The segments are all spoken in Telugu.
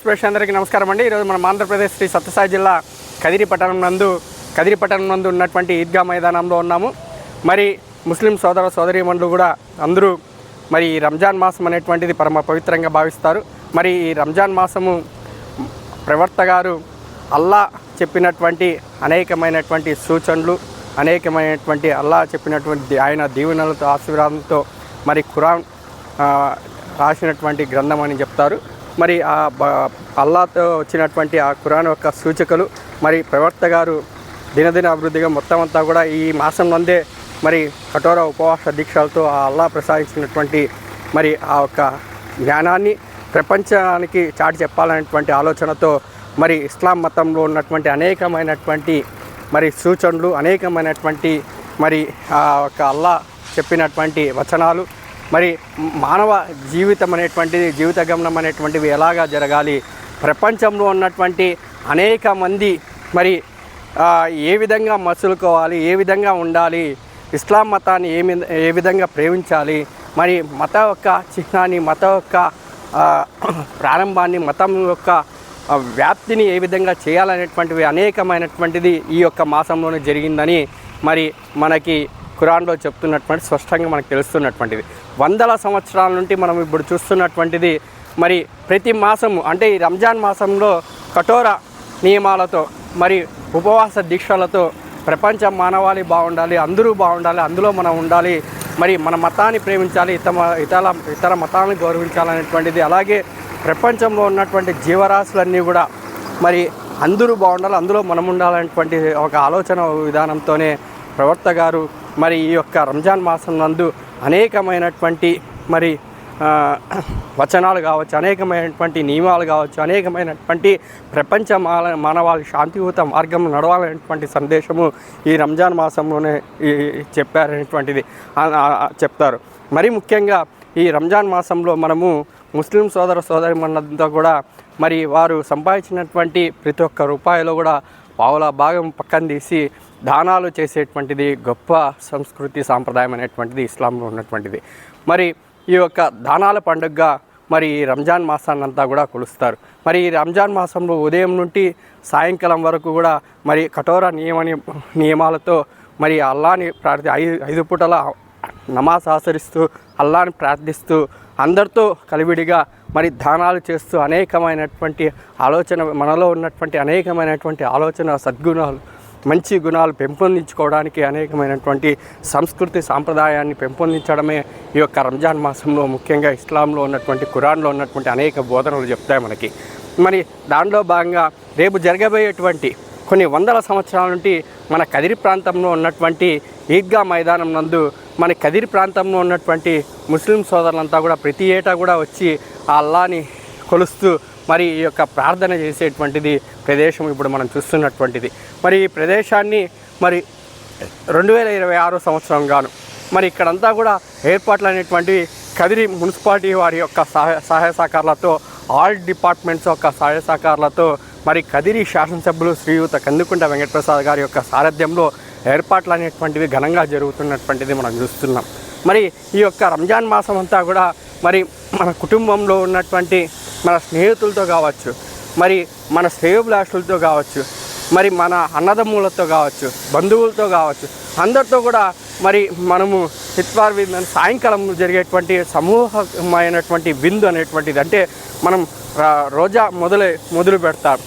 న్యూస్ ప్రేక్షకులందరికీ నమస్కారం అండి. ఈరోజు మనం ఆంధ్రప్రదేశ్ శ్రీ సత్యసాయి జిల్లా కదిరి పట్టణం నందు ఉన్నటువంటి ఈద్గా మైదానంలో ఉన్నాము. మరి ముస్లిం సోదర సోదరీమణులు కూడా అందరూ మరి రంజాన్ మాసం అనేటువంటిది పరమ పవిత్రంగా భావిస్తారు. మరి ఈ రంజాన్ మాసము ప్రవక్త గారు అల్లా చెప్పినటువంటి అనేకమైనటువంటి సూచనలు, అనేకమైనటువంటి అల్లా చెప్పినటువంటి ఆయన దీవెనలతో ఆశీర్వాదంతో మరి ఖురాన్ రాసినటువంటి గ్రంథం అని చెప్తారు. మరి ఆ అల్లాతో వచ్చినటువంటి ఆ ఖురాన్ యొక్క సూచకలు మరి ప్రవక్త గారు దినదిన అభివృద్ధిగా మొత్తం అంతా కూడా ఈ మాసం నందే మరి కఠోర ఉపవాస దీక్షలతో ఆ అల్లా ప్రసాదించినటువంటి మరి ఆ యొక్క జ్ఞానాన్ని ప్రపంచానికి చాటి చెప్పాలనేటువంటి ఆలోచనతో మరి ఇస్లాం మతంలో ఉన్నటువంటి అనేకమైనటువంటి మరి సూచనలు, అనేకమైనటువంటి మరి ఆ యొక్క అల్లా చెప్పినటువంటి వచనాలు, మరి మానవ జీవితం అనేటువంటిది, జీవిత గమనం అనేటువంటివి ఎలాగా జరగాలి, ప్రపంచంలో ఉన్నటువంటి అనేక మంది మరి ఏ విధంగా మసులుకోవాలి, ఏ విధంగా ఉండాలి, ఇస్లాం మతాన్ని ఏ విధంగా ప్రేమించాలి, మరి మత యొక్క చిహ్నాన్ని, మత యొక్క ప్రారంభాన్ని, మతం యొక్క వ్యాప్తిని ఏ విధంగా చేయాలనేటువంటివి అనేకమైనటువంటిది ఈ యొక్క మాసంలోనే జరిగిందని మరి మనకి ఖురాన్లో చెప్తున్నటువంటి స్పష్టంగా మనకు తెలుస్తున్నటువంటిది. వందల సంవత్సరాల నుండి మనం ఇప్పుడు చూస్తున్నటువంటిది మరి ప్రతి మాసము అంటే ఈ రంజాన్ మాసంలో కఠోర నియమాలతో మరి ఉపవాస దీక్షలతో ప్రపంచ మానవాళి బాగుండాలి, అందరూ బాగుండాలి, అందులో మనం ఉండాలి, మరి మన మతాన్ని ప్రేమించాలి, ఇతర మతాలను గౌరవించాలనేటువంటిది, అలాగే ప్రపంచంలో ఉన్నటువంటి జీవరాశులన్నీ కూడా మరి అందరూ బాగుండాలి, అందులో మనం ఉండాలనేటువంటి ఒక ఆలోచన విధానంతోనే ప్రవక్త గారు మరి ఈ యొక్క రంజాన్ మాసం నందు అనేకమైనటువంటి మరి వచనాలు కావచ్చు, అనేకమైనటువంటి నియమాలు కావచ్చు, అనేకమైనటువంటి ప్రపంచ మానవాళి శాంతియుత మార్గం నడవాలనేటువంటి సందేశము ఈ రంజాన్ మాసంలోనే చెప్పారనేటువంటిది చెప్తారు. మరి ముఖ్యంగా ఈ రంజాన్ మాసంలో మనము ముస్లిం సోదర సోదరీమణులంతా కూడా మరి వారు సంపాదించినటువంటి ప్రతి ఒక్క రూపాయలో కూడా పావుల భాగం పక్కన తీసి దానాలు చేసేటువంటిది గొప్ప సంస్కృతి సాంప్రదాయం అనేటువంటిది ఇస్లాంలో ఉన్నటువంటిది. మరి ఈ యొక్క దానాల పండుగగా మరి రంజాన్ మాసాన్ని అంతా కూడా కొలుస్తారు. మరి ఈ రంజాన్ మాసంలో ఉదయం నుండి సాయంకాలం వరకు కూడా మరి కఠోర నియమాలతో మరి అల్లాని ఐదు పూటల నమాజ్ ఆచరిస్తూ అల్లాని ప్రార్థిస్తూ అందరితో కలివిడిగా మరి దానాలు చేస్తూ అనేకమైనటువంటి ఆలోచన, మనలో ఉన్నటువంటి అనేకమైనటువంటి ఆలోచన, సద్గుణాలు, మంచి గుణాలు పెంపొందించుకోవడానికి అనేకమైనటువంటి సంస్కృతి సాంప్రదాయాన్ని పెంపొందించడమే ఈ యొక్క రంజాన్ మాసంలో ముఖ్యంగా ఇస్లాంలో ఉన్నటువంటి ఖురాన్లో ఉన్నటువంటి అనేక బోధనలు చెప్తాయి మనకి. మరి దానిలో భాగంగా రేపు జరగబోయేటువంటి కొన్ని వందల సంవత్సరాల నుండి మన కదిరి ప్రాంతంలో ఉన్నటువంటి ఈద్గా మైదానం నందు మన కదిరి ప్రాంతంలో ఉన్నటువంటి ముస్లిం సోదరులంతా కూడా ప్రతి ఏటా కూడా వచ్చి ఆ అల్లాని కొలుస్తూ మరి ఈ యొక్క ప్రార్థన చేసేటువంటిది ప్రదేశం ఇప్పుడు మనం చూస్తున్నటువంటిది. మరి ఈ ప్రదేశాన్ని మరి 2026 సంవత్సరం గాను మరి ఇక్కడంతా కూడా ఏర్పాట్లు అనేటువంటివి కదిరి మున్సిపాలిటీ వారి యొక్క సహాయ సహకారాలతో, ఆల్ డిపార్ట్మెంట్స్ యొక్క సహాయ సహకారాలతో మరి కదిరి శాసనసభ్యులు శ్రీయుత కందుకుంట వెంకటప్రసాద్ గారి యొక్క సారథ్యంలో ఏర్పాట్లు అనేటువంటివి ఘనంగా జరుగుతున్నటువంటిది మనం చూస్తున్నాం. మరి ఈ యొక్క రంజాన్ మాసం అంతా కూడా మరి మన కుటుంబంలో ఉన్నటువంటి మన స్నేహితులతో కావచ్చు, మరి మన శ్రేయోభిలాషులతో కావచ్చు, మరి మన అన్నదమ్ములతో కావచ్చు, బంధువులతో కావచ్చు, అందరితో కూడా మరి మనము ఇత్వార్ విందు సాయంకాలం జరిగేటువంటి సమూహమైనటువంటి విందు అనేటువంటిది, అంటే మనం రోజా మొదలు పెడతాం.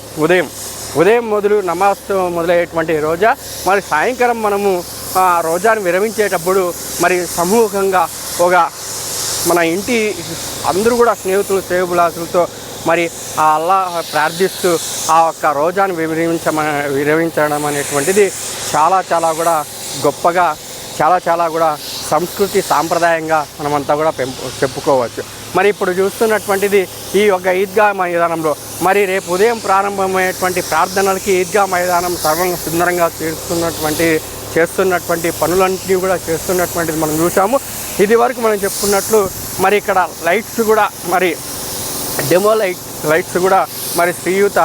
ఉదయం మొదలు నమాజ్తో మొదలయ్యేటువంటి రోజా మరి సాయంకాలం మనము రోజాను విరమించేటప్పుడు మరి సమూహంగా మన ఇంటి అందరూ కూడా స్నేహితులు, శ్రేయోభిలాషులతో మరి ఆ అల్లా ప్రార్థిస్తూ ఆ యొక్క రోజాను విరమించడం అనేటువంటిది చాలా కూడా గొప్పగా, చాలా కూడా సంస్కృతి సాంప్రదాయంగా మనమంతా కూడా చెప్పుకోవచ్చు. మరి ఇప్పుడు చూస్తున్నటువంటిది ఈ యొక్క ఈద్గా మైదానంలో మరి రేపు ఉదయం ప్రారంభమయ్యేటువంటి ప్రార్థనలకి ఈద్గా మైదానం సర్వంగా సుందరంగా చేస్తున్నటువంటి పనులన్నీ కూడా చేస్తున్నటువంటిది మనం చూసాము. ఇది వరకు మనం చెప్పుకున్నట్లు మరి ఇక్కడ లైట్స్ కూడా మరి డెమో లైట్స్ కూడా మరి శ్రీయుత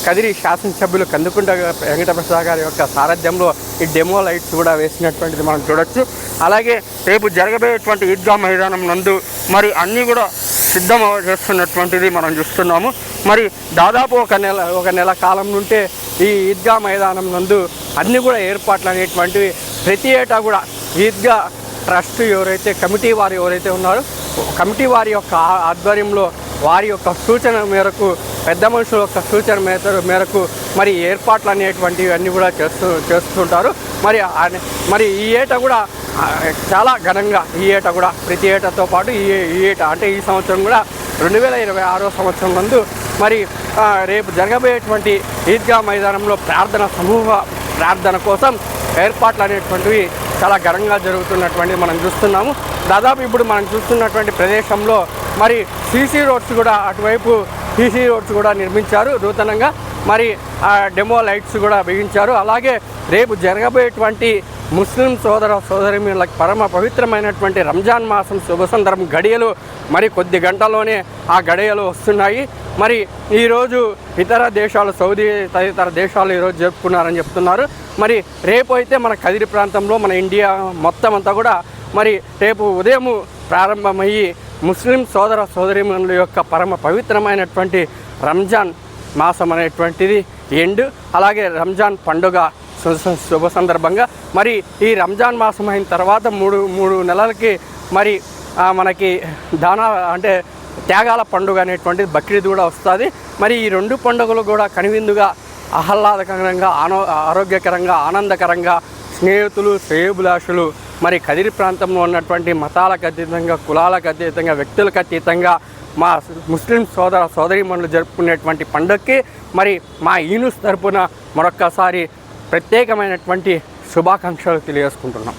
కదిరి శాసనసభ్యులు కందుకుంట వెంకటప్రసాద్ గారి యొక్క సారథ్యంలో ఈ డెమో లైట్స్ కూడా వేసినటువంటిది మనం చూడొచ్చు. అలాగే రేపు జరగబోయేటువంటి ఈద్గా మైదానం నందు మరి అన్నీ కూడా సిద్ధం చేస్తున్నటువంటిది మనం చూస్తున్నాము. మరి దాదాపు ఒక నెల కాలం నుంటే ఈ ఈద్గా మైదానం నందు అన్నీ కూడా ఏర్పాట్లు అనేటువంటివి ప్రతి ఏటా కూడా ఈద్గా ట్రస్ట్ కమిటీ వారు ఎవరైతే ఉన్నారో కమిటీ వారి యొక్క ఆధ్వర్యంలో వారి యొక్క సూచన మేరకు పెద్ద మనుషుల యొక్క సూచన మేరకు మరి ఏర్పాట్లు అనేటువంటివి అన్నీ కూడా చేస్తుంటారు. మరి ఈ ఏటా కూడా చాలా ఘనంగా ఈ ఏటా కూడా ప్రతి ఏటాతో పాటు ఈ ఏటా అంటే ఈ సంవత్సరం కూడా 2026 సంవత్సరం నందు మరి రేపు జరగబోయేటువంటి ఈద్గా మైదానంలో ప్రార్థన కోసం ఏర్పాట్లు అనేటువంటివి చాలా ఘనంగా జరుగుతున్నటువంటి మనం చూస్తున్నాము. దాదాపు ఇప్పుడు మనం చూస్తున్నటువంటి ప్రదేశంలో మరి సీసీ రోడ్స్ కూడా అటువైపు సీసీ రోడ్స్ కూడా నిర్మించారు నూతనంగా. మరి డెమో లైట్స్ కూడా బిగించారు. అలాగే రేపు జరగబోయేటువంటి ముస్లిం సోదరీమణులకు పరమ పవిత్రమైనటువంటి రంజాన్ మాసం శుభ సందర్భం గడియలు మరి కొద్ది గంటల్లోనే ఆ గడియలు వస్తున్నాయి. మరి ఈరోజు ఇతర దేశాలు సౌదీ తదితర దేశాలు ఈరోజు జరుపుకున్నారని చెప్తున్నారు. మరి రేపు అయితే మన కదిరి ప్రాంతంలో మన ఇండియా మొత్తం అంతా కూడా మరి రేపు ఉదయం ప్రారంభమయ్యి ముస్లిం సోదరీమణుల యొక్క పరమ పవిత్రమైనటువంటి రంజాన్ మాసం అనేటువంటిది అలాగే రంజాన్ పండుగ శుభ సందర్భంగా మరి ఈ రంజాన్ మాసం అయిన తర్వాత మూడు నెలలకి మరి మనకి త్యాగాల పండుగ అనేటువంటిది బక్రీద్ కూడా వస్తుంది. మరి ఈ రెండు పండుగలు కూడా కనువిందుగా ఆహ్లాదకరంగా ఆరోగ్యకరంగా ఆనందకరంగా స్నేహితులు శ్రేయోభిలాషులు మరి కదిరి ప్రాంతంలో ఉన్నటువంటి మతాలకు అతీతంగా కులాలకు అతీతంగా వ్యక్తులకు అతీతంగా మా ముస్లిం సోదరీమణులు జరుపుకునేటువంటి పండుగకి మరి మా ఈనుస్ తరపున మరొక్కసారి ప్రత్యేకమైనటువంటి శుభాకాంక్షలు తెలియజేసుకుంటున్నాం.